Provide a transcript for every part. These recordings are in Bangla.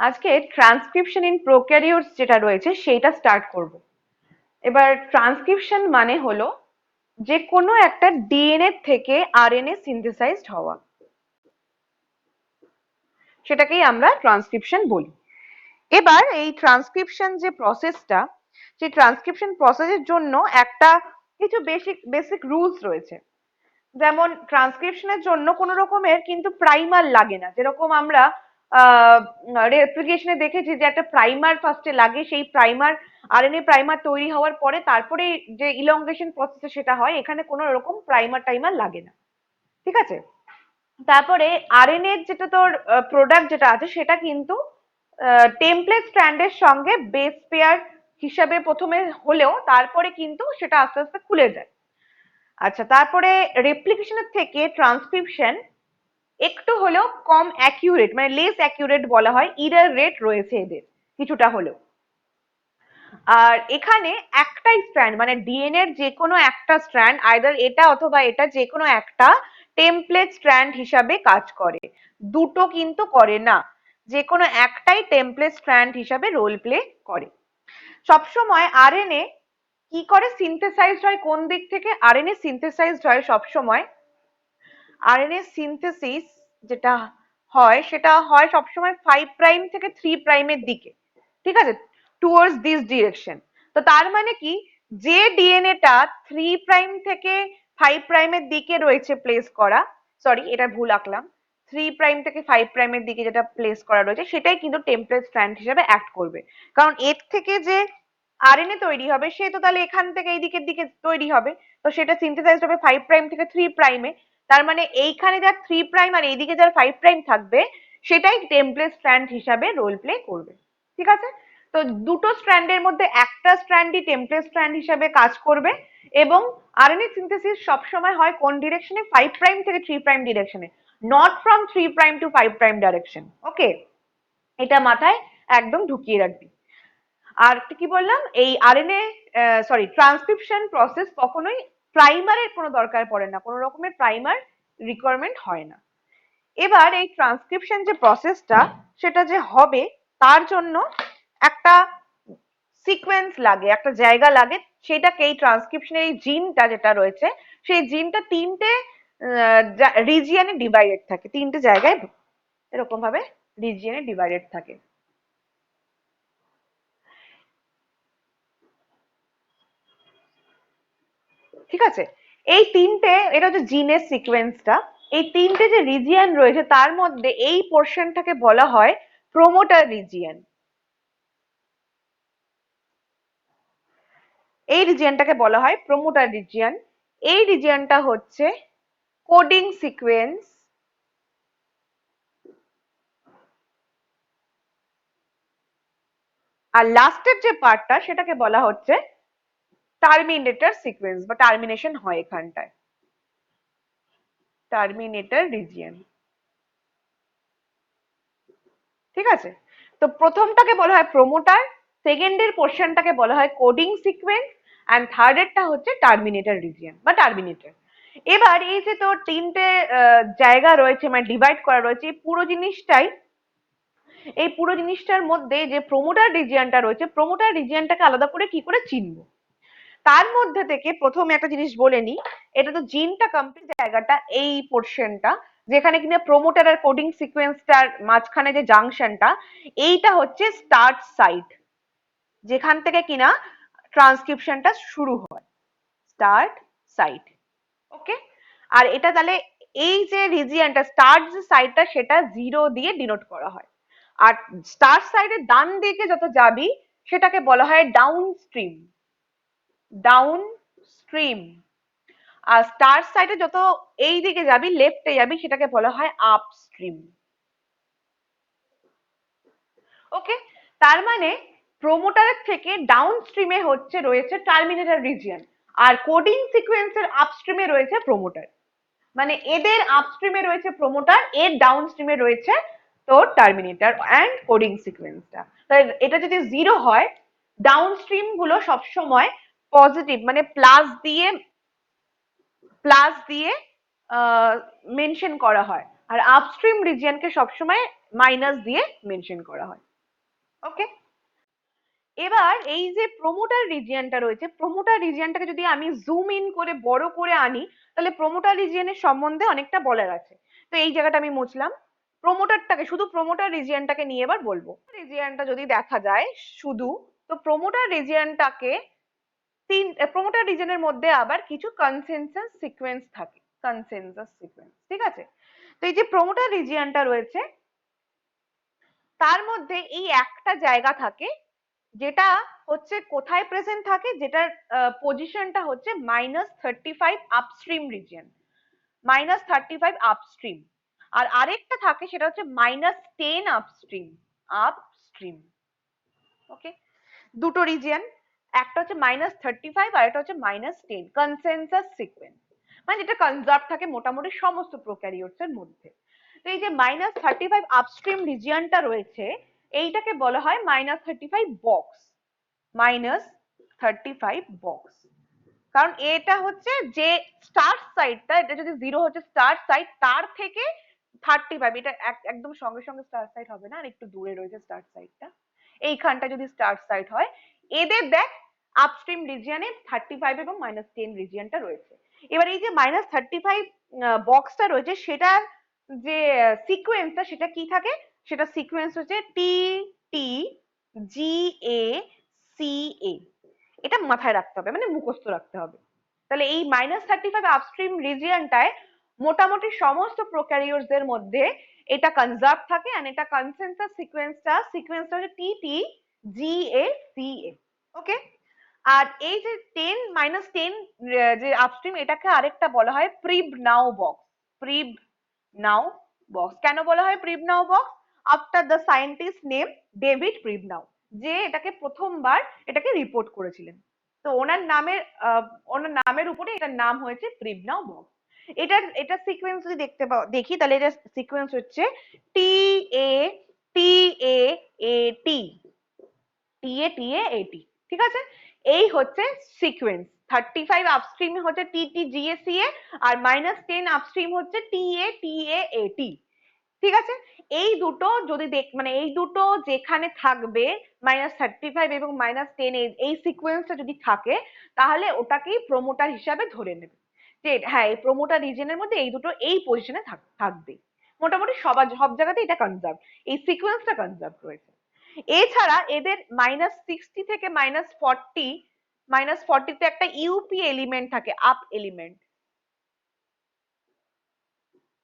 আজকে ট্রান্সক্রিপশন ইন প্রোক্যারিওটস যেটা রয়েছে সেইটা স্টার্ট করব। এবার ট্রান্সক্রিপশন মানে হলো যে কোনো একটা ডিএনএ থেকে আরএনএ সিনথেসাইজড হওয়া, সেটাকেই আমরা ট্রান্সক্রিপশন বলি। এবার এই ট্রান্সক্রিপশন যে প্রসেসটা, সেই ট্রান্সক্রিপশন প্রসেসের জন্য একটা কিছু বেসিক বেসিক রুলস রয়েছে। যেমন ট্রান্সক্রিপশনের জন্য কোনো রকমের কিন্তু প্রাইমার লাগে না, যেরকম আমরা রেপ্লিকেশনে দেখেছি যে একটা প্রাইমার ফার্স্টে লাগে, সেই প্রাইমার আরএনএ প্রাইমার তৈরি হওয়ার পরে তারপরে যে ইলংগেশন প্রসেসে সেটা হয়, এখানে কোনো রকম প্রাইমার টাইমার লাগে না। ঠিক আছে। তারপরে আরএনএ যেটা তোর প্রোডাক্ট যেটা আছে সেটা কিন্তু টেমপ্লেট স্ট্র্যান্ডের সঙ্গে বেস পেয়ার হিসাবে প্রথমে হলেও তারপরে কিন্তু সেটা আস্তে আস্তে খুলে যায়। আচ্ছা, তারপরে রেপ্লিকেশনের থেকে ট্রান্সক্রিপশন একটু হলেও কম অ্যাকিউরেট, মানে লেস অ্যাকিউরেট বলা হয়, ইরার রেট রয়েছে এদের কিছুটা হলেও। আর এখানে একটাই স্ট্র্যান্ড, মানে ডিএনএর যে কোনো একটা স্ট্র্যান্ড, আইদার এটা অথবা এটা, যে কোনো একটা টেমপ্লেট স্ট্র্যান্ড হিসাবে কাজ করে, দুটো কিন্তু করে না, যে কোনো একটাই টেমপ্লেট স্ট্র্যান্ড হিসাবে রোল প্লে করে। সবসময় আরএনএ কি করে সিনথেসাইজড হয়, কোন দিক থেকে আরএনএ সিনথেসাইজড হয়? সবসময় আরএনএ সিনথেসিস যেটা হয় সেটা হয় সবসময় 5 প্রাইম থেকে 3 প্রাইমের দিকে। ঠিক আছে, টুয়ার্ডস দিস ডিরেকশন। তো তার মানে কি, যে ডিএনএটা 3 প্রাইম থেকে 5 প্রাইমের দিকে রয়েছে প্লেস করা, সরি এটা ভুল আঁকলাম, 3 প্রাইম থেকে 5 প্রাইমের দিকে যেটা প্লেস করা রয়েছে সেটাই কিন্তু টেমপ্লেট স্ট্র্যান্ড হিসেবে অ্যাক্ট করবে। কারণ এর থেকে যে আরএনএ তৈরি হবে সে তো তাহলে এখান থেকে এই দিকের দিকে তৈরি হবে, তো সেটা সিনথেসাইজড হবে 5 প্রাইম থেকে 3 প্রাইমে। তার মানে এইখানে যার 3 প্রাইম আর এইদিকে যার 5 প্রাইম থাকবে সেটাই টেমপ্লেট স্ট্র্যান্ড হিসাবে রোল প্লে করবে। ঠিক আছে। তো দুটো স্ট্র্যান্ডের মধ্যে একটা স্ট্র্যান্ডই টেমপ্লেট স্ট্র্যান্ড হিসাবে কাজ করবে, এবং আরএনএ সিনথেসিস সবসময় হয় কোন ডিরেকশনে? 5 প্রাইম থেকে 3 প্রাইম ডিরেকশনে, not from 3 prime to 5 prime direction. Okay, এটা মাথায় একদম ঢুকিয়ে রাখবি। আর কি বললাম, এই আরএনএ সরি ট্রান্সক্রিপশন প্রসেস কখনোই প্রাইমারের কোনো দরকার পড়ে না, কোনো রকমের প্রাইমার রিকোয়ারমেন্ট হয় না। এবার এই ট্রান্সক্রিপশন যে প্রসেসটা সেটা যে হবে, তার জন্য একটা সিকোয়েন্স লাগে, একটা জায়গা লাগে, সেটাকে এই ট্রান্সক্রিপশনের এই জিনটা যেটা রয়েছে সেই জিনটা তিনটে রিজিয়নে ডিভাইডেড থাকে, তিনটে জায়গায় এরকম ভাবে রিজিয়নে ডিভাইডেড থাকে। ঠিক আছে। এই তিনটে, এটা হচ্ছে জিনের সিকোয়েন্সটা। এই তিনটে যে রিজিয়ন রয়েছে তার মধ্যে এই পোর্শনটাকে বলা হয় প্রোমোটার রিজিয়ন। এই রিজিয়নটাকে বলা হয় প্রোমোটার রিজিয়ন। এই রিজিয়নটা হচ্ছে কোডিং সিকোয়েন্স, আর লাস্টের যে পার্টটা সেটাকে বলা হচ্ছে টার্মিনেটর সিকোয়েন্স, বা টার্মিনেশন হয় এখানটায়, টার্মিনেটর রিজিয়ন। ঠিক আছে। তো প্রথমটাকে বলা হয় প্রোমোটার, সেকেন্ডের পোর্শনটাকে বলা হয় কোডিং সিকোয়েন্স, অ্যান্ড থার্ডেরটা হচ্ছে টার্মিনেটর রিজিয়ন বা টার্মিনেটর। এবার এই যে তোর তিনটে জায়গা রয়েছে, মানে ডিভাইড করা রয়েছে, এই পুরো জিনিসটার মধ্যে যে প্রোমোটার রিজিয়নটা রয়েছে, প্রোমোটার রিজিয়নটাকে আলাদা করে কি করে চিনবো? তার মধ্যে থেকে প্রথমে একটা জিনিস বলে নি, এটা তো জিনটা কমপ্লিট জায়গাটা, এই পোর্শনটা যেখানে কিনা প্রোমোটার আর কোডিং সিকোয়েন্সটার মাঝখানে যে জাংশনটা, এইটা হচ্ছে স্টার্ট সাইট, যেখান থেকে কিনা ট্রান্সক্রিপশনটা শুরু হয়, স্টার্ট সাইট। ওকে। আর এটা তাহলে এই যে রিজিয়নটা স্টার্ট যে সাইটটা সেটা 0 দিয়ে ডিনোট করা হয়। আর স্টার্ট সাইডের ডান দিকে যত যাবি সেটাকে বলা হয় ডাউন স্ট্রিম, ডাউন স্ট্রিম। আর স্টার সাইডে যত এই দিকে যাবি, লেফটে যাবি, সেটাকে বলা হয় আপস্ট্রিম। ওকে। তার মানে প্রোমোটারের থেকে ডাউন স্ট্রিমে হচ্ছে রয়েছে টার্মিনেটর রিজিয়ন, আর কোডিং সিকোয়েন্সের আপস্ট্রিমে রয়েছে প্রোমোটার। মানে এদের আপস্ট্রিমে রয়েছে প্রোমোটার, এর ডাউন স্ট্রিমে রয়েছে তোর টার্মিনেটর অ্যান্ড কোডিং সিকোয়েন্সটা। তাই এটা যদি 0 হয়, ডাউন স্ট্রিম গুলো সবসময় পজিটিভ, মানে প্লাস দিয়ে মেনশন করা হয়, আর আপস্ট্রিম রিজিয়নকে সবসময় মাইনাস দিয়ে মেনশন করা হয়। ওকে, এবার এই যে প্রোমোটার রিজিয়নটা রয়েছে, প্রোমোটার রিজিয়নটাকে যদি আমি জুম ইন করে বড় করে আনি, তাহলে প্রোমোটার রিজিয়নের সম্বন্ধে অনেকটা বলার আছে। তো এই জায়গাটা আমি মুছলাম, প্রোমোটারটাকে, শুধু প্রোমোটার রিজিয়নটাকে নিয়ে এবার বলবো। রিজিয়নটা যদি দেখা যায় শুধু, তো প্রোমোটার রিজিয়নটাকে প্রোমোটার রিজনের মধ্যে আবার কিছু কনসেনসাস সিকোয়েন্স থাকে, কনসেনসাস সিকোয়েন্স, ঠিক আছে। তো এই যে প্রোমোটার রিজিয়নটা রয়েছে, তার মধ্যে এই একটা জায়গা থাকে যেটা হচ্ছে কোথায় প্রেজেন্ট থাকে, যেটার পজিশনটা হচ্ছে -35 আপস্ট্রিম রিজিয়ন, -35 আপস্ট্রিম। আর আরেকটা থাকে সেটা হচ্ছে -10 আপস্ট্রিম, আপস্ট্রিম। ওকে, দুটো রিজিয়ন, একটা হচ্ছে -35 আর একটা হচ্ছে -10, কনসেনসাস সিকোয়েন্স, মানে যেটা কনজার্ভ থাকে মোটামুটি সমস্ত প্রোক্যারিওটস এর মধ্যে। তো এই যে -35 আপস্ট্রিম রিজিয়নটা রয়েছে, এইটাকে বলা হয় -35 বক্স, -35 বক্স। কারণ এটা হচ্ছে যে স্টার্ট সাইডটা, এটা যদি 0 হচ্ছে স্টার্ট সাইড, তার থেকে 35, এটা একদম সঙ্গে সঙ্গে স্টার্ট সাইড হবে না, আর একটু দূরে রয়েছে স্টার্ট সাইডটা, এইখানটা যদি স্টার্ট সাইড হয়, এদের দেখ আপস্ট্রিম রিজিয়নে 35 এবং -10 রিজিয়নটা রয়েছে। এবার এই যে -35 বক্সটা রয়েছে, সেটার যে সিকোয়েন্সটা সেটা কি থাকে, সেটা সিকোয়েন্স হচ্ছে টি টি জি এ সি এ। এটা মাথায় রাখতে হবে, মানে মুখস্থ রাখতে হবে। তাহলে এই -35 আপস্ট্রিম রিজিয়নটায় মোটামুটি সমস্ত প্রোক্যারিওটস এর মধ্যে এটা কনজার্ভ থাকে, আর এটা কনসেনসাস সিকোয়েন্সটা হচ্ছে টি টি জি এ সি এ। ওকে, আর এই যে 10 -10 যে আপস্ট্রিম, এটাকে আরেকটা বলা হয় প্রিব নাও বক্স, প্রিব নাও বক্স। কেন বলা হয় Pribnow box? After the scientist name David Pribnow, যে এটাকে প্রথমবার এটাকে রিপোর্ট করেছিলেন। তো ওনার নামের উপরে এটার নাম হয়েছে প্রিবনাউ বক্স। এটা সিকোয়েন্স যদি দেখি, তাহলে এটা সিকোয়েন্স হচ্ছে টি এ টি এ এ টি, টি এ টি এ এ টি, ঠিক আছে। এই হচ্ছে সিকোয়েন্স। 35 আপস্ট্রিম হচ্ছে টি টি জি A C A, R -10 upstream হচ্ছে টি এ টি এ এ টি, ঠিক আছে। এই দুটো যদি মানে এই দুটো যেখানে থাকবে, -35 এবং -10, এই সিকোয়েন্সটা যদি থাকে, তাহলে ওটাকেই প্রোমোটার হিসাবে ধরে নেবে, যে হ্যাঁ এই প্রোমোটার রিজনের মধ্যে এই দুটো এই পজিশনে থাকবে। মোটামুটি সব জায়গাতে এটা কনজার্ভ, এই সিকোয়েন্সটা কনজার্ভ রয়েছে। এছাড়া এদের -60 থেকে -40, -40তে একটা ইউপি এলিমেন্ট থাকে, আপ এলিমেন্ট।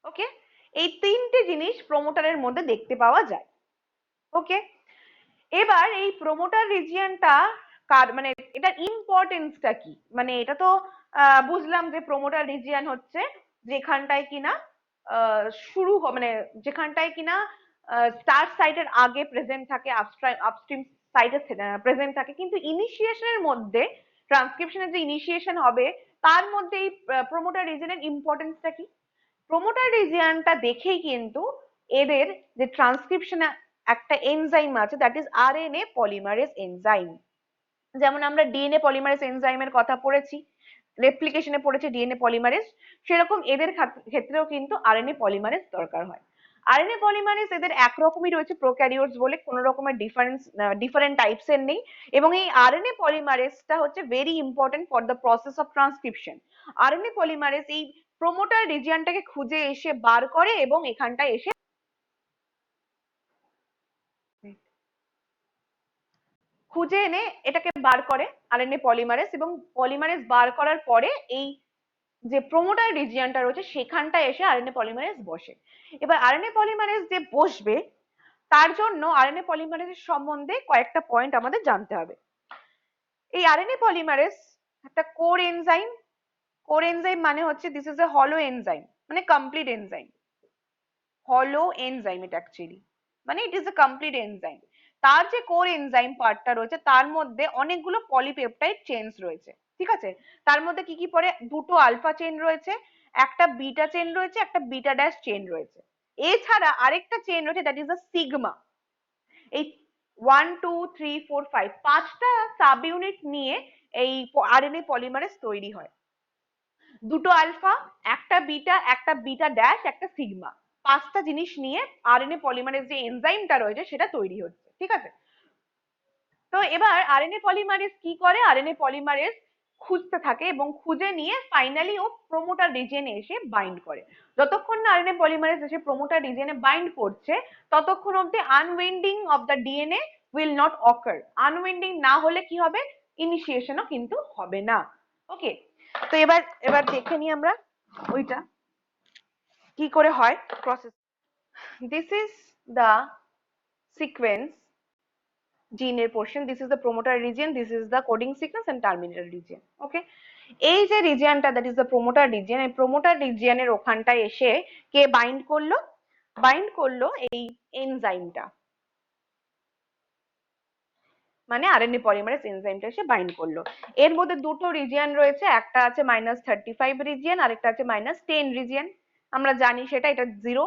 ওকে, এই তিনটে জিনিস প্রোমোটারের মধ্যে দেখতে পাওয়া যায়। ওকে, এবার এই প্রোমোটার রিজিয়নটা মানে এটার ইম্পর্টেন্সটা কি, মানে এটা তো বুঝলাম যে প্রোমোটার রিজিয়ন হচ্ছে যেখানটায় কিনা মানে যেখানটায় কিনা স্টার্ট সাইটের আগে প্রেজেন্ট থাকে, আপস্ট্রিম সাইটে প্রেজেন্ট থাকে, কিন্তু ইনিশিয়েশনের মধ্যে, ট্রান্সক্রিপশনের যে ইনিশিয়েশন হবে, তার মধ্যে এই প্রোমোটার রিজিয়নের ইম্পর্টেন্সটা কি? প্রোমোটার রিজিয়নটা দেখেই কিন্তু এদের যে ট্রান্সক্রিপশনে একটা এনজাইম আছে, that is RNA polymerase enzyme. যেমন আমরা ডিএনএ পলিমারেজ এনজাইমের কথা পড়েছি, রেপ্লিকেশনে পড়েছে ডিএনএ পলিমারেজ, সেরকম এদের ক্ষেত্রেও কিন্তু আরএনএ পলিমারেজ দরকার হয়। আরএনএ পলিমারেজ এদের একরকমই রয়েছে প্রোক্যারিওটস বলে, কোনো রকমের ডিফারেন্ট টাইপস এর নেই। এবং এই আরএনএ পলিমারেজটা হচ্ছে very important for the process of transcription. RNA polymerase এই প্রোমোটার রিজিয়নটাকে খুঁজে এসে বার করে, এবং এখানটায় এসে খুঁজে এনে এটাকে বার করে আরএনএ পলিমারেজ, এবং পলিমারেজ বার করার পরে এই যে প্রোমোটার রিজিয়নটা রয়েছে সেখানটায় এসে আরএনএ পলিমারেজ বসে। এবার আরএনএ পলিমারেজ যে বসবে, তার জন্য আরএনএ পলিমারেজের সম্বন্ধে কয়েকটা পয়েন্ট আমাদের জানতে হবে। এই আরএনএ পলিমারেজ একটা কোর এনজাইম। কোর এনজাইম মানে হচ্ছে দিস ইজ এ হলো এনজাইম, মানে কমপ্লিট এনজাইম, হলো এনজাইম এটা অ্যাকচুয়ালি, মানে it is a complete enzyme. তার যে কোর এনজাইম পার্টটা রয়েছে, তার মধ্যে অনেকগুলো পলিপেপটাইড চেইনস রয়েছে, ঠিক আছে। তার মধ্যে কি কি পড়ে? দুটো আলফা চেইন রয়েছে, একটা বিটা চেইন রয়েছে, একটা বিটা ড্যাশ চেইন রয়েছে। এছাড়া আরেকটা চেইন রয়েছে, দ্যাট ইজ আ সিগমা। এই 1 2 3 4 5 পাঁচটা সাব ইউনিট নিয়ে এই আরএনএ পলিমারেজ তৈরি হয়। দুটো আলফা, একটা বিটা ড্যাশ, একটা সিগমা, পাঁচটা জিনিস নিয়ে আরএনএ পলিমারেজ যে এনজাইমটা রয়েছে সেটা তৈরি হচ্ছে, ঠিক আছে। তো এবার আরএনএ পলিমারেজ কি করে, আরএনএ পলিমারেজ খুঁজতে থাকে এবং খুঁজে নিয়ে ফাইনালি ও প্রোমোটার রিজিয়নে এসে বাইন্ড করে। যতক্ষণ না আরএনএ পলিমারেজ এসে প্রোমোটার রিজিয়নে বাইন্ড করছে ততক্ষণ অব্দি unwinding of the DNA will not ochre. Unwinding না হলে কি হবে, ইনিশিয়েশনও কিন্তু হবে না। ওকে, তো এবার এবার দেখে নিই আমরা ওইটা কি করে হয় process. This is the sequence জিনের portion, this is the promoter region, this is the coding sequence and terminal region. Okay, এই যে রিজিয়নটা that is the promoter region, এই প্রোমোটার রিজিয়নের ওখানটায় এসে কে বাইন্ড করলো, বাইন্ড করলো এই এনজাইমটা, মানে আরএনএ পলিমারেজ এনজাইমটা এসে বাইন্ড করলো। এর মধ্যে দুটো রিজিয়ন রয়েছে, একটা আছে -35 রিজিয়ন আর একটা আছে -10 রিজিয়ন। আমরা জানি সেটা, এটা 0,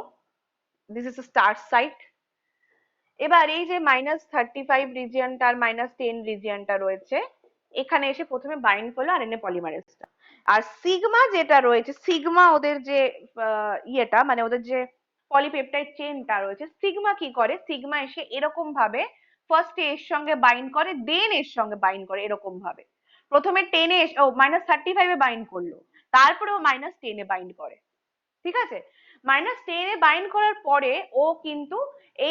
দিস ইজ স্টার্ট সাইট। এবার এই যে -35 রিজিয়নটা আর -10 রিজিয়নটা রয়েছে, এখানে এসে প্রথমে বাইন্ড করলো আরএনএ পলিমারেজটা। আর সিগমা যেটা রয়েছে, সিগমা ওদের যে ইয়েটা মানে ওদের যে পলিপেপটাইড চেনটা রয়েছে, সিগমা কি করে, সিগমা এসে এরকম ভাবে ফার্স্ট এর সঙ্গে বাইন্ড করে, দেন এর সঙ্গে বাইন্ড করে এরকম ভাবে। প্রথমে 10 এ ও -35 এ বাইন্ড করলো, তারপরে ও -10 এ বাইন্ড করে। ঠিক আছে, -10 এ বাইন্ড করার পরে ও কিন্তু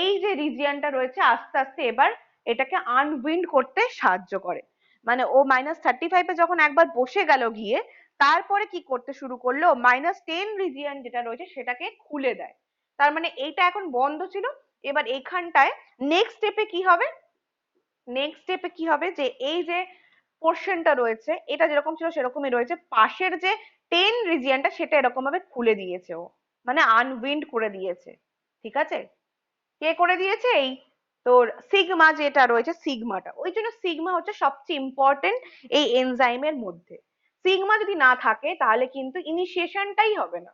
এই যে রিজিয়নটা রয়েছে আস্তে আস্তে এবার এটাকে আনউইন্ড করতে সাহায্য করে। মানে ও -35 এ যখন একবার বসে গেল গিয়ে, তারপরে কি করতে শুরু করলো, -10 রিজিয়ন যেটা রয়েছে সেটাকে খুলে দেয়। তার মানে এইটা এখন বন্ধ ছিল। এবার এখানটায় নেক্সট স্টেপে কি হবে, নেক্সট স্টেপে কি হবে যে এই যে পোর্শনটা রয়েছে এটা যেরকম ছিল সেরকমই রয়েছে, পাশের যে 10 রিজিয়নটা সেটা এরকম ভাবে খুলে দিয়েছে ও, মানে আনউইন্ড করে দিয়েছে। ঠিক আছে, কে করে দিয়েছে, এই তোর সিগমা যেটা রয়েছে, সিগমাটা। ওই জন্য সিগমা হচ্ছে সবচেয়ে ইম্পর্টেন্ট এই এনজাইমের মধ্যে। সিগমা যদি না থাকে তাহলে কিন্তু ইনিশিয়েশনটাই হবে না,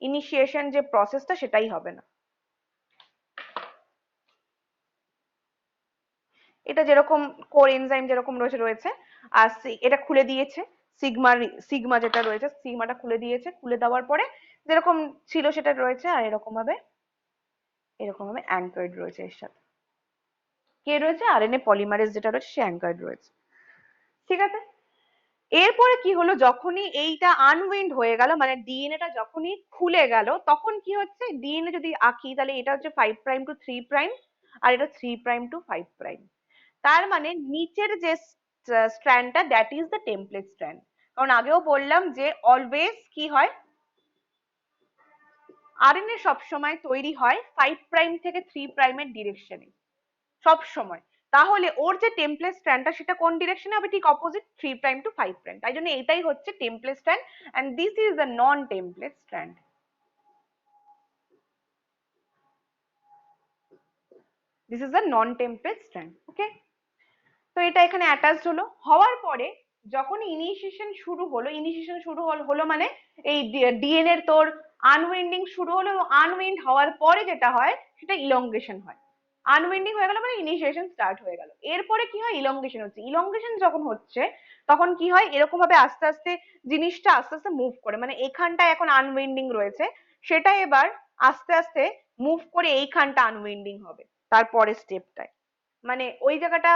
ইনিশিয়েশন যে প্রসেসটা সেটাই হবে না। এটা যেরকম কোর এনজাইম যেরকম রয়েছে রয়েছে, আর এটা খুলে দিয়েছে, সিগমা, সিগমা যেটা রয়েছে সিগমাটা খুলে দিয়েছে, খুলে দেওয়ার পরে যেরকম ছিল সেটা রয়েছে, আর এরকম ভাবে অ্যাঙ্কার্ড রয়েছে এর সাথে। কে রয়েছে, আরএনএ পলিমারেজ যেটা রয়েছে সে অ্যাঙ্কার্ড রয়েছে। ঠিক আছে, এরপরে কি হলো, যখনই এইটা আনউইন্ড হয়ে গেল মানে ডিএনএটা যখনই খুলে গেল, তখন কি হচ্ছে, ডিএনএ যদি আঁকি তাহলে এটা হচ্ছে 5 প্রাইম টু 3 প্রাইম, আর এটা 3 প্রাইম টু 5 প্রাইম। তার মানে নিচের যে স্ট্র্যান্ডটা that is the template strand. কারণ আগেও বললাম যে অলওয়েজ কি হয়, আরএনএ সবসময় তৈরি হয় 5 প্রাইম থেকে 3 প্রাইমের ডিরেকশনে সব সময়। তাহলে ওর যে টেমপ্লেট স্ট্র্যান্ডটা সেটা কোন ডিরেকশনে হবে, ঠিক অপোজিট, 3 প্রাইম টু 5 প্রাইম। তাই জন্য এটাই হচ্ছে template strand, and this is the non template strand. This is the non template strand. Okay, তো এটা এখানে অ্যাটাচড হলো, হওয়ার পরে যখন ইনিশিয়েশন শুরু হলো, ইনিশিয়েশন শুরু হলো মানে এই ডিএনএ এর তোর আনউইন্ডিং শুরু হলো, এবং আনউইন্ড হওয়ার পরে যেটা হয় সেটা ইলংগেশন হয়। আনউইন্ডিং হয়ে গেল মানে ইনিশিয়েশন স্টার্ট হয়ে গেল। এরপরে কি হয়, ইলংগেশন হচ্ছে। ইলংগেশন যখন হচ্ছে তখন কি হয়, এরকম ভাবে আস্তে আস্তে জিনিসটা আস্তে আস্তে মুভ করে, মানে এখানটা এখন আনউইন্ডিং রয়েছে, সেটা এবার আস্তে আস্তে মুভ করে এইখানটা আনউইন্ডিং হবে তারপরে স্টেপটায়। মানে ওই জায়গাটা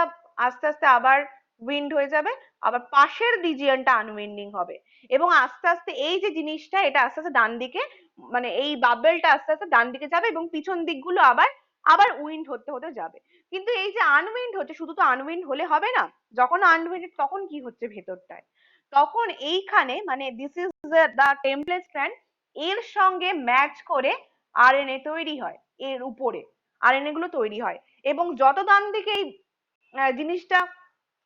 আস্তে আস্তে আবার উইন্ড হয়ে যাবে, আবার পাশের রিজিয়নটা আনউইন্ডিং হবে, এবং আস্তে আস্তে এই যে জিনিসটা এটা আস্তে আস্তে ডান দিকে, মানে এই বাবেলটা আস্তে আস্তে ডান দিকে যাবে, এবং পিছন দিকগুলো আবার আবার উইন্ড হতে হতে যাবে। কিন্তু এই যে আনউইন্ড হচ্ছে, শুধু তো আনউইন্ড হলে হবে না, যখন আনউইন্ড তখন কি হচ্ছে ভেতরটায়, তখন এইখানে মানে this is the template strand, এর সঙ্গে ম্যাচ করে আরএনএ তৈরি হয়, এর উপরে আরএনএ গুলো তৈরি হয়। এবং যত ডান দিকে এই জিনিসটা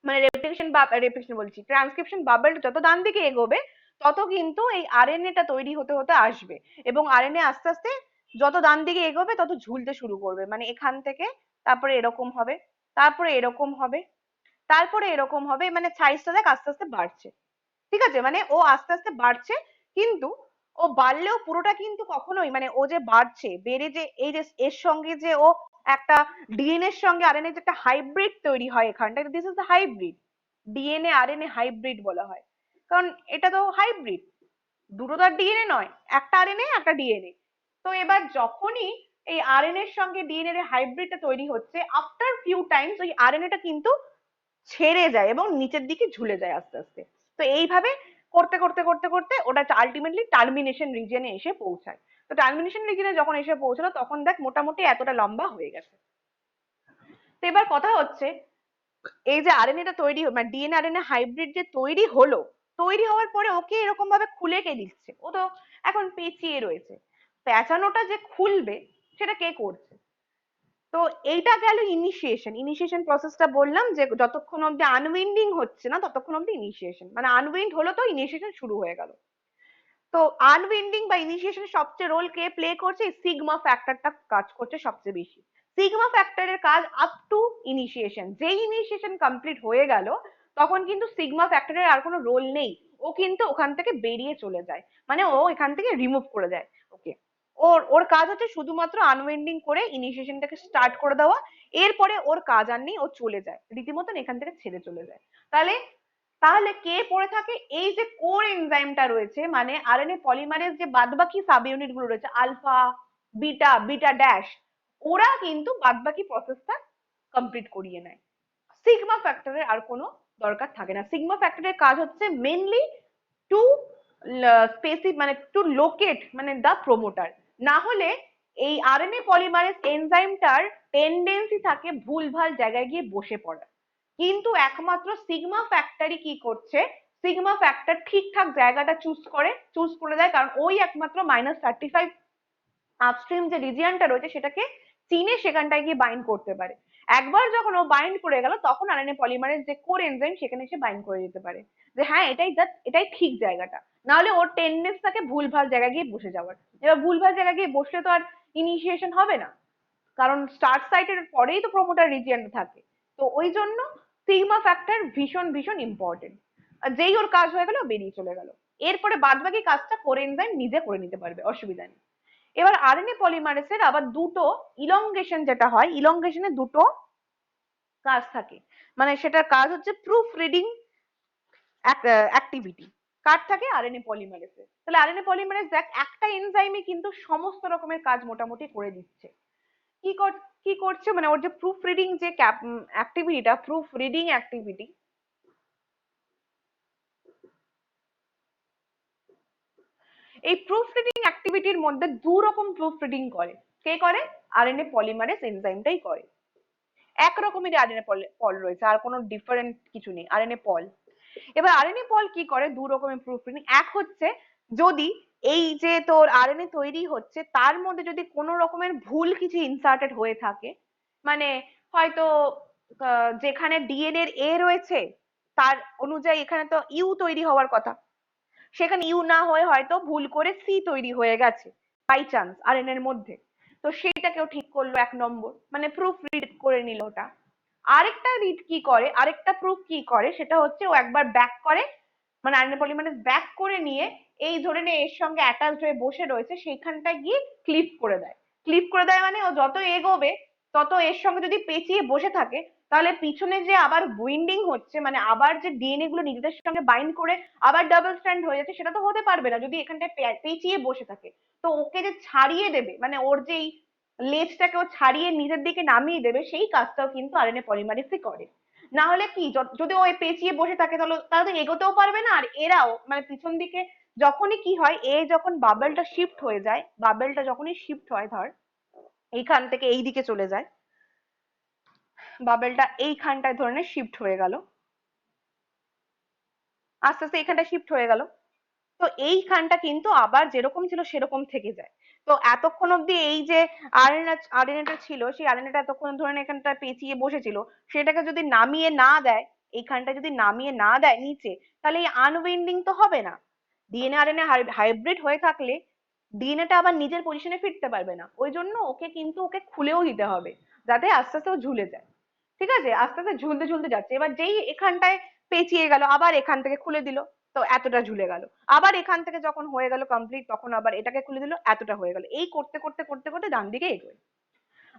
মানে রেপ্লিকেশন বলছি, ট্রান্সক্রিপশন বাবল যত ডান দিকে এগোবে তত কিন্তু এই আরএনএ টা তৈরি হতে হতে আসবে, এবং আরএনএ আস্তে আস্তে যত ডান দিকে এগোবে তত ঝুলতে শুরু করবে, মানে এখান থেকে তারপরে এরকম হবে, তারপরে এরকম হবে, তারপরে এরকম হবে, মানে সাইজটা দেখ আস্তে আস্তে বাড়ছে। ঠিক আছে, মানে ও আস্তে আস্তে বাড়ছে, কিন্তু ও বাড়লেও পুরোটা কিন্তু কখনোই মানে ও যে বাড়ছে বেড়ে যে এই যে এর সঙ্গে যে ও একটা ডিএনএ এর সঙ্গে আরএনএ যে একটা হাইব্রিড তৈরি হয় এখানটা, this is the hybrid, DNA RNA hybrid বলা হয়। কারণ এটা তো হাইব্রিড, দুটো তো আর ডিএনএ নয়, একটা আরএনএ একটা ডিএনএ। তো এবার যখনই এই আরএনএ এর সঙ্গে ডিএনএ এর হাইব্রিডটা তৈরি হচ্ছে, আফটার ফিউ টাইমস ওই আরএনএ টা কিন্তু ছেড়ে যায় এবং নিচের দিকে ঝুলে যায় আস্তে আস্তে। তো এইভাবে করতে করতে করতে করতে ওটা আলটিমেটলি টার্মিনেশন রিজনে এসে পৌঁছায়। তো টার্মিনেশন রিজনে যখন এসে পৌঁছালো তখন দেখ মোটামুটি এতটা লম্বা হয়ে গেছে। তো এবার কথা হচ্ছে, এই যে আরএনএটা তৈরি মানে ডিএনএ আরএনএ হাইব্রিড যে তৈরি হলো, তৈরি হওয়ার পরে ওকে এরকম ভাবে খুলে কে দিচ্ছে? ও তো এখন পেঁচিয়ে রয়েছে। পেঁচানোটা যে খুলবে সেটা কে করছে? তো এইটা গেল ইনিশিয়েশন। ইনিশিয়েশন প্রসেসটা বললাম যে যতক্ষণ অব্দি আনউইন্ডিং হচ্ছে না ততক্ষণ অব্দি ইনিশিয়েশন, মানে আনউইন্ড হলো তো ইনিশিয়েশন শুরু হয়ে গেল। তো আনউইন্ডিং বা ইনিশিয়েশন সবচেয়ে রোল কে প্লে করছে? সিগমা ফ্যাক্টরটা কাজ করছে সবচেয়ে বেশি। সিগমা ফ্যাক্টরের কাজ আপ টু ইনিশিয়েশন। যেই ইনিশিয়েশন কমপ্লিট হয়ে গেল তখন কিন্তু সিগমা ফ্যাক্টরের আর কোনো রোল নেই, ও কিন্তু ওখান থেকে বেরিয়ে চলে যায়, মানে ও এখান থেকে রিমুভ করে দেয় ওকে। ওর ওর কাজ হচ্ছে শুধুমাত্র আনউইন্ডিং করে ইনিশিয়েশনটাকে স্টার্ট করে দেওয়া। এরপরে ওর কাজ আর নেই, ও চলে যায় রীতিমতন এখান থেকে ছেড়ে চলে যায়। তাহলে তাহলে কে পড়ে থাকে? এই যে কোর এনজাইমটা রয়েছে, মানে আরএনএ পলিমারেজ যে বাদবাকি সাব ইউনিট গুলো রয়েছে আলফা, বিটা, বিটা ড্যাশ, ওরা কিন্তু বাদবাকি প্রসেসটা কমপ্লিট করিয়ে নেয়। সিগমা ফ্যাক্টরের আর কোনো দরকার থাকে না। সিগমা ফ্যাক্টরের কাজ হচ্ছে মেনলি টু মানে টু লোকেট মানে দ্য প্রোমোটার। না হলে এই আরএনএ পলিমারেজ এনজাইমটার টেন্ডেন্সি থাকে ভুলভাল জায়গায় গিয়ে বসে পড়ার। কিন্তু একমাত্র সিগমা ফ্যাক্টরই কি করছে? সিগমা ফ্যাক্টর ঠিকঠাক জায়গাটা চুজ করে দেয়, কারণ ওই একমাত্র -35 আপস্ট্রিম যে রিজিয়নটা রয়েছে সেটাকে চিনে সেখানটায় গিয়ে বাইন্ড করতে পারে। একবার যখন ও বাইন্ড করে গেল তখন আরএনএ পলিমারেজ যে কোর এনজাইম সেখানে এসে বাইন্ড করে দিতে পারে যে হ্যাঁ এটাই ঠিক জায়গাটা। না হলে ওর টেন্ডেন্স থাকে ভুলভাল জায়গায় গিয়ে বসে যাওয়ার। এবার ভুলভাল জায়গায় গিয়ে বসলে তো আর ইনিশিয়েশন হবে না, কারণ স্টার্ট সাইটের পরেই তো প্রোমোটার রিজিয়নটা থাকে। তো ওই জন্য সিগমা ফ্যাক্টর ভীষণ ভীষণ ইম্পর্টেন্ট। যেই ওর কাজ হয়ে গেল বেরিয়ে চলে গেল, এরপরে বাদবাকি কাজটা কোর এনজাইম নিজে করে নিতে পারবে, অসুবিধা নেই। এবার আরএনএ পলিমারেজের আবার দুটো ইলংগেশন যেটা হয়, ইলংগেশনে দুটো কাজ থাকে। মানে সেটার কাজ হচ্ছে প্রুফ রিডিং অ্যাক্টিভিটি। কার থাকে? আরএনএ পলিমারেজে। তাহলে আরএনএ পলিমারেজ দেখ একটা এনজাইমে কিন্তু সমস্ত রকমের কাজ মোটামুটি করে দিচ্ছে। কি কি করছে মানে ওর যে প্রুফ রিডিং যে অ্যাক্টিভিটিটা, প্রুফ রিডিং অ্যাক্টিভিটি, এই প্রুফ রিডিং অ্যাক্টিভিটির মধ্যে দু রকম প্রুফ রিডিং করে। কে করে? আরএনএ পলিমারেজ এনজাইমটাই করে। এক রকমেরই আরএনএ পল রয়েছে, আর কোনো ডিফারেন্ট কিছু নেই, আরএনএ পল। এবার আরএনএ পল কি করে? দু রকমের প্রুফ রিডিং। এক হচ্ছে যদি এই যে তোর আরএনএ তৈরি হচ্ছে তার মধ্যে যদি কোনো রকমের ভুল কিছু ইনসার্টেড হয়ে থাকে, মানে হয়তো যেখানে ডিএনএ এর এ রয়েছে তার অনুযায়ী এখানে তো ইউ তৈরি হওয়ার কথা, সেখানে ইউ না হয়ে হয়তো ভুল করে সি তৈরি হয়ে গেছে বাই চান্স আরএনএ এর মধ্যে। তো সেইটাকেও ঠিক করলো এক নম্বর, মানে প্রুফ রিড করে নিল ওটা। আরেকটা রিড কি করে, আরেকটা প্রুফ কি করে, সেটা হচ্ছে ও একবার ব্যাক করে, মানে আরএনএ পলিমারেজ ব্যাক করে নিয়ে এই ধরে নে এর সঙ্গে অ্যাটাচড হয়ে বসে রয়েছে সেইখানটায় গিয়ে ক্লিপ করে দেয়। ক্লিপ করে দেয় মানে ও যত এগোবে তত এর সঙ্গে যদি পেঁচিয়ে বসে থাকে তাহলে পিছনে যে আবার উইন্ডিং হচ্ছে, মানে আবার যে ডিএনএ গুলো নিজেদের সঙ্গে বাইন্ড করে আবার ডাবল স্ট্র্যান্ড হয়ে যাচ্ছে, সেটা তো হতে পারবে না যদি এখানটায় পেঁচিয়ে বসে থাকে। তো ওকে যে ছাড়িয়ে দেবে, মানে ওর যেই লেজটাকে ও ছাড়িয়ে নিজের দিকে নামিয়ে দেবে, সেই কাজটাও কিন্তু আরএনএ পলিমারেজই করে। না হলে কি, যদি ও পেঁচিয়ে বসে থাকে তাহলে তাহলে তো এগোতেও পারবে না, আর এরাও মানে পিছন দিকে যখনই কি হয়, এ যখন বাবেলটা শিফট হয়ে যায়, বাবেলটা যখনই শিফট হয় ধর এইখান থেকে এই দিকে চলে যায়, বাবেলটা এইখানটায় ধরে নে শিফট হয়ে গেল, আস্তে আস্তে এইখানটা শিফট হয়ে গেল, তো এইখানটা কিন্তু আবার যেরকম ছিল সেরকম থেকে যায়। তো এতক্ষণ অব্দি এই যে আরএনএটা ছিল, সেই আরএনএটা এতক্ষণ ধরে নে এখানটা পেঁচিয়ে বসেছিল, সেটাকে যদি নামিয়ে না দেয়, এইখানটা যদি নামিয়ে না দেয় নিচে, তাহলে এই আনউইন্ডিং তো হবে না। ডিএনএ আরএনএ হাইব্রিড হয়ে থাকলে ডিএনএটা আবার নিজের পজিশনে ফিরতে পারবে না, ওই জন্য ওকে কিন্তু ওকে খুলেও দিতে হবে যাতে আস্তে আস্তে ও ঝুলে যায়। ঠিক আছে, আস্তে আস্তে ঝুলতে ঝুলতে যাচ্ছে, এবার যেই এখানটায় পেঁচিয়ে গেল আবার এখান থেকে খুলে দিল, তো এতটা ঝুলে গেল। আবার এখান থেকে যখন হয়ে গেল কমপ্লিট তখন আবার এটাকে খুলে দিল, এতটা হয়ে গেল। এই করতে করতে করতে করতে ডান দিকে এগোয়।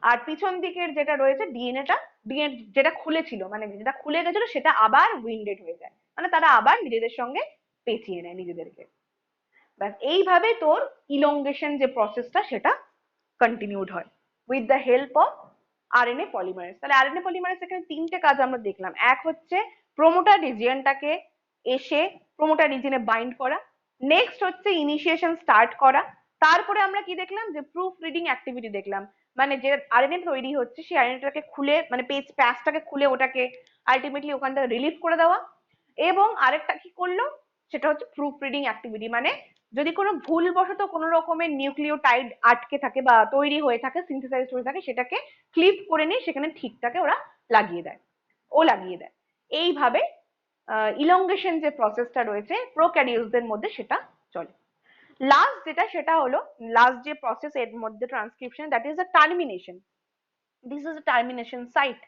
আর পিছন দিকের যেটা রয়েছে ডিএনএটা, ডিএনএ যেটা খুলেছিল মানে যেটা খুলে গেছিল সেটা আবার উইন্ডেড হয়ে যায়, মানে তারা আবার নিজেদের সঙ্গে পেঁচিয়ে নেয় নিজেদেরকে। ব্যাস এইভাবে তোর ইলংগেশন যে প্রসেসটা সেটা কন্টিনিউড হয় with the help of RNA polymerase. তাহলে আরএনএ পলিমারেজ এখানে তিনটে কাজ আমরা দেখলাম। এক হচ্ছে প্রোমোটার রিজিয়নটাকে এসে প্রোমোটার রিজিয়নে বাইন্ড করা, নেক্সট হচ্ছে ইনিশিয়েশন স্টার্ট করা, তারপরে আমরা কি দেখলাম যে প্রুফ রিডিং অ্যাক্টিভিটি দেখলাম, মানে যে আরএনএ তৈরি হচ্ছে সেই আরএনএটাকে খুলে মানে প্যাচটাকে খুলে ওটাকে আলটিমেটলি ওখান থেকে রিলিভ করে দেওয়া, এবং আরেকটা কি করলো সেটা হচ্ছে প্রুফ রিডিং অ্যাক্টিভিটি, মানে যদি কোনো ভুলবশত কোনো রকমের নিউক্লিওটাইড আটকে থাকে বা তৈরি হয়ে থাকে সিনথেসাইজ হয়ে থাকে সেটাকে ক্লিপ করে নিয়ে সেখানে ঠিকঠাকে ওরা লাগিয়ে দেয়, লাগিয়ে দেয়। এইভাবে ইলংগেশন যে প্রসেসটা রয়েছে প্রোক্যারিওটসদের মধ্যে সেটা চলে। লাস্ট যেটা সেটা হলো লাস্ট যে প্রসেস এর মধ্যে transcription, that is the termination. This is the termination site.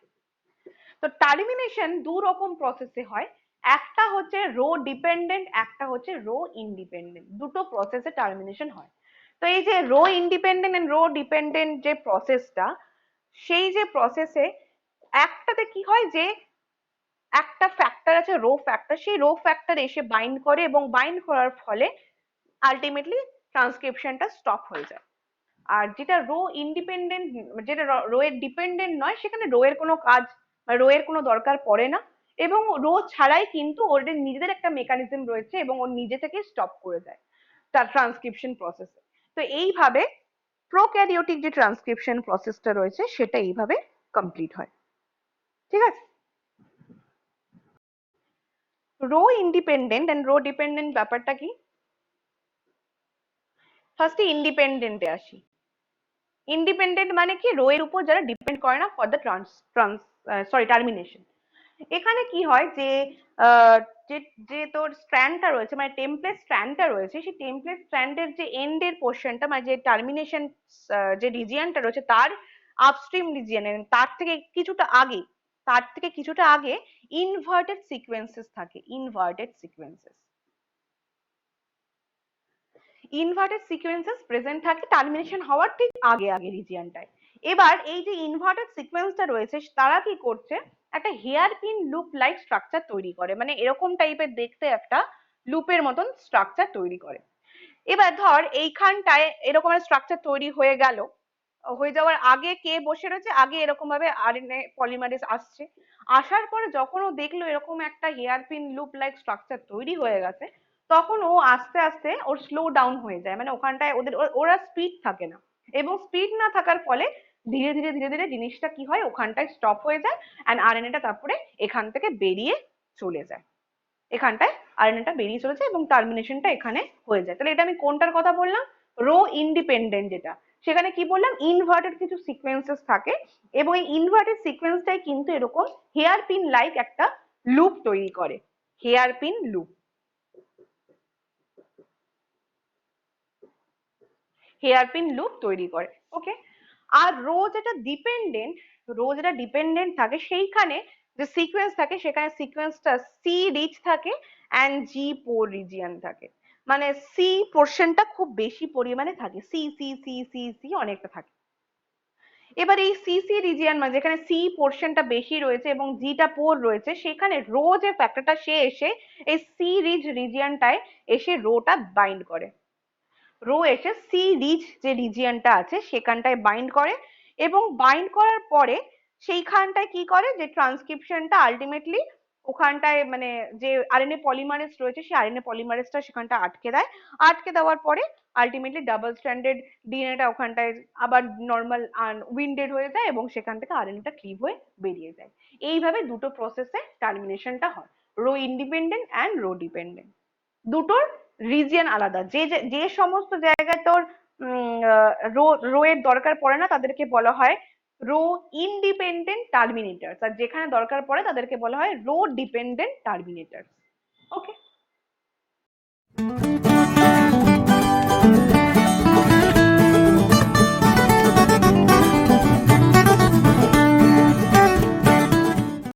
তো টার্মিনেশন দু রকম প্রসেসে হয়, একটা হচ্ছে রো ডিপেন্ডেন্ট, একটা হচ্ছে রো ইন্ডিপেন্ডেন্ট, দুটো প্রসেসে টার্মিনেশন হয়। তো এই যে rho independent and rho dependent যে প্রসেসটা, সেই যে প্রসেসে একটাতে কি হয় যে একটা ফ্যাক্টর আছে রো ফ্যাক্টর, সেই রো ফ্যাক্টর এসে বাইন্ড করে এবং বাইন্ড করার ফলে আলটিমেটলি ট্রান্সক্রিপশনটা স্টপ হয়ে যায়। আর যেটা রো ইন্ডিপেন্ডেন্ট, যেটা রো এর ডিপেন্ডেন্ট নয়, সেখানে রো এর কোনো কাজ রো এর কোনো দরকার পড়ে না, এবং রো ছাড়াই কিন্তু ওদের নিজেদের একটা মেকানিজম রয়েছে এবং ওর নিজে থেকে স্টপ করে দেয় তার ট্রান্সক্রিপশন প্রসেসে। তো এইভাবে প্রোক্যারিওটিক যে ট্রান্সক্রিপশন প্রসেসটা রয়েছে সেটা এইভাবে কমপ্লিট হয়। ঠিক আছে, rho independent and rho dependent ব্যাপারটা কি? ফার্স্টে ইন্ডিপেন্ডেন্টে আসি। ইন্ডিপেন্ডেন্ট মানে কি, রো এর উপর যারা ডিপেন্ড করে না ফর দ্য টার্মিনেশন। এখানে কি হয় যে যে যে তোর স্ট্র্যান্ডটা রয়েছে মানে টেমপ্লেট স্ট্র্যান্ডটা রয়েছে, সেই টেমপ্লেট স্ট্র্যান্ডের যে এন্ডের পোর্শনটা মানে যে টার্মিনেশন যে রিজিয়নটা রয়েছে তার আপস্ট্রিম রিজিয়নে তার থেকে কিছুটা আগে ইনভার্টেড সিকোয়েন্সেস থাকে, ইনভার্টেড সিকোয়েন্সেস প্রেজেন্ট থাকে টার্মিনেশন হওয়ার ঠিক আগে আগে রিজিয়নটায়। এবার এই যে ইনভার্টেড সিকোয়েন্সটা রয়েছে তারা কি করছে, একটা hairpin loop like structure তৈরি করে, মানে এরকম টাইপের দেখতে একটা লুপের মতন স্ট্রাকচার তৈরি করে। এবার ধর এইখানটায় এরকম স্ট্রাকচার তৈরি হয়ে গেল, হয়ে যাওয়ার আগে কে বসে রয়েছে, আগে এরকম ভাবে আরএনএ পলিমারেজ আসছে, আসার পরে যখন ও দেখলো এরকম একটা hairpin loop like structure তৈরি হয়ে গেছে, তখন ও আস্তে আস্তে ওর স্লো ডাউন হয়ে যায়, মানে ওখানটায় ওরা স্পিড থাকে না, এবং স্পিড না থাকার ফলে ধীরে ধীরে ধীরে ধীরে জিনিসটা কি হয় ওখানটায় স্টপ হয়ে যায়, অ্যান্ড আরএনএটা তারপরে এখান থেকে বেরিয়ে চলে যায়, এখানটায় আরএনএটা বেরিয়ে চলেছে এবং টার্মিনেশনটা এখানে হয়ে যায়। তাহলে এটা আমি কোনটার কথা বললাম, রো ইন্ডিপেন্ডেন্ট যেটা, সেখানে কি বললাম ইনভার্টেড কিছু সিকোয়েন্সেস থাকে, এবং এই ইনভার্টেড সিকোয়েন্সটাই কিন্তু এরকম হেয়ার পিন লাইক একটা লুপ তৈরি করে, hairpin loop, hairpin loop তৈরি করে। ওকে, আর রো যেটা ডিপেন্ডেন্ট থাকে সেইখানে যে সিকোয়েন্স থাকে সেখানে সিকোয়েন্সটা সি রিচ থাকে অ্যান্ড জি পোর রিজিয়ন থাকে, মানে সি পোর্শনটা খুব বেশি পরিমাণে থাকে, C C C C C অনেকটা থাকে। এবার এই সিসি রিজিয়ন মানে যেখানে সি পোর্শনটা বেশি রয়েছে এবং জিটা পোর রয়েছে, সেখানে রো যে ফ্যাক্টরটা সে এসে এই সি রিজ রিজিয়নটায় এসে রোটা বাইন্ড করে, রো এসে সি রিচ যে রিজিয়নটা আছে সেখানটায় বাইন্ড করে, এবং বাইন্ড করার পরে সেইখানটায় কি করে যে ট্রান্সক্রিপশনটা আলটিমেটলি ওখানটায় মানে যে আরএনএ পলিমারেজ রয়েছে সেই আরএনএ পলিমারেজটা সেখানটা আটকে দেয়, আটকে দেওয়ার পরে আলটিমেটলি ডাবল স্ট্র্যান্ডেড ডিএনএটা ওখানটায় আবার নর্মাল উইন্ডেড হয়ে যায় এবং সেখান থেকে আরএনএটা ক্লিভ হয়ে বেরিয়ে যায়। এইভাবে দুটো প্রসেসে টার্মিনেশনটা হয়, rho independent and rho dependent, দুটোর রিজিয়ন আলাদা। যে যে সমস্ত জায়গায় তোর রো রো এর দরকার পড়ে না তাদেরকে বলা হয় রো ইন্ডিপেন্ডেন্ট টার্মিনেটরস, আর যেখানে দরকার পড়ে তাদেরকে বলা হয় রো ডিপেন্ডেন্ট টার্মিনেটরস। ওকে,